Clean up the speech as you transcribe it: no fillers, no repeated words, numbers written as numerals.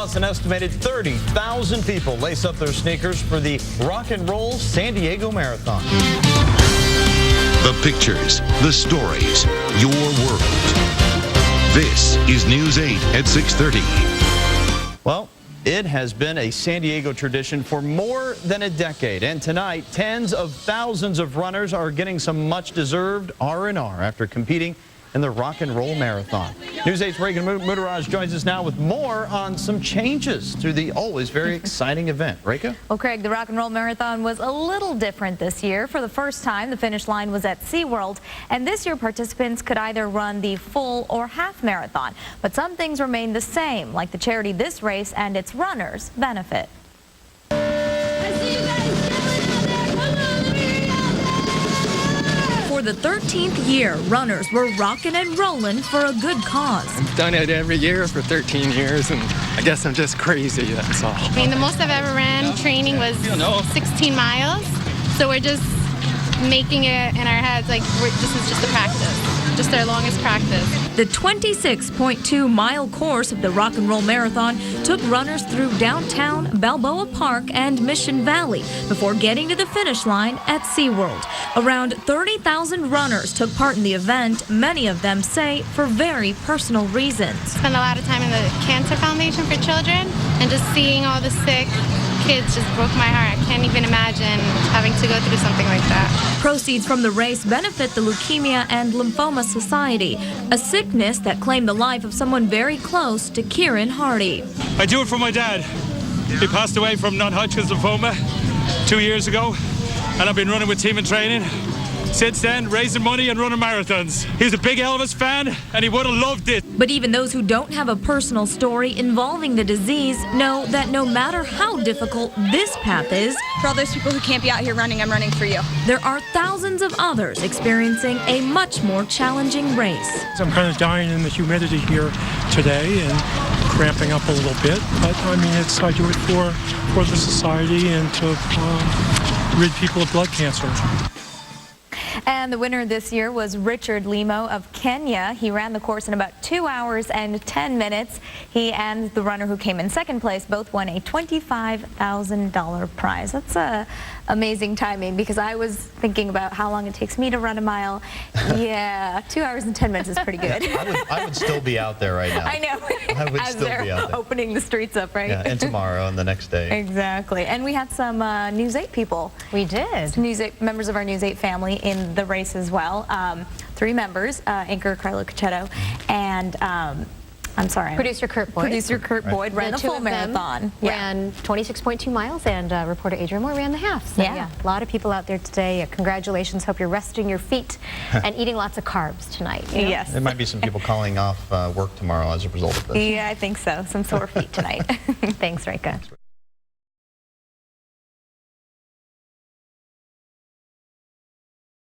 Plus, an estimated 30,000 people lace up their sneakers for the Rock and Roll San Diego Marathon. The pictures, the stories, your world. This is News 8 at 6:30. Well, it has been a San Diego tradition for more than a decade, and tonight tens of thousands of runners are getting some much-deserved R&R after competing in the Rock and Roll Marathon. News 8's Reagan Mudaraj joins us now with more on some changes to the always very exciting event. Reka? Well, Craig, the Rock and Roll Marathon was a little different this year. For the first time, the finish line was at SeaWorld, and this year participants could either run the full or half marathon. But some things remain the same, like the charity this race and its runners benefit. For the 13th year, runners were rocking and rolling for a good cause. I've done it every year for 13 years, and I guess I'm just crazy, that's all. I mean, the most I've ever ran training was 16 miles, so we're just making it in our heads like this is just a practice, just our longest practice. The 26.2-mile course of the Rock and Roll Marathon took runners through downtown, Balboa Park, and Mission Valley before getting to the finish line at SeaWorld. Around 30,000 runners took part in the event, many of them say for very personal reasons. Spent a lot of time in the Cancer Foundation for Children, and just seeing all the sick kids just broke my heart. I can't even imagine having to go through something like that. Proceeds from the race benefit the Leukemia and Lymphoma Society, a sickness that claimed the life of someone very close to Kieran Hardy. I do it for my dad. He passed away from non-Hodgkin's lymphoma 2 years ago, and I've been running with Team in Training since then, raising money and running marathons. He's a big Elvis fan, and he would have loved it. But even those who don't have a personal story involving the disease know that no matter how difficult this path is, for all those people who can't be out here running, I'm running for you. There are thousands of others experiencing a much more challenging race. I'm kind of dying in the humidity here today and cramping up a little bit, but I mean, I do it for the society and to rid people of blood cancer. And the winner this year was Richard Limo of Kenya. He ran the course in about 2 hours and 10 minutes. He and the runner who came in second place both won a $25,000 prize. That's amazing timing, because I was thinking about how long it takes me to run a mile. Yeah, 2 hours and 10 minutes is pretty good. I would still be out there right now. I know. I would As still they're be out there. opening the streets up, right? Yeah, and tomorrow and the next day. Exactly. And we had some News 8 people. We did. News 8 members of our News 8 family in the race as well. 3 members, anchor Carlo Cacchetto and I'm sorry, Producer Kurt Boyd. Producer Kurt Boyd ran a full marathon. Ran 26.2 miles, and reporter Adrian Moore ran the half. So, yeah, a lot of people out there today. Congratulations. Hope you're resting your feet and eating lots of carbs tonight. You know? Yes. There might be some people calling off work tomorrow as a result of this. Yeah, I think so. Some sore feet tonight. Thanks, Rika.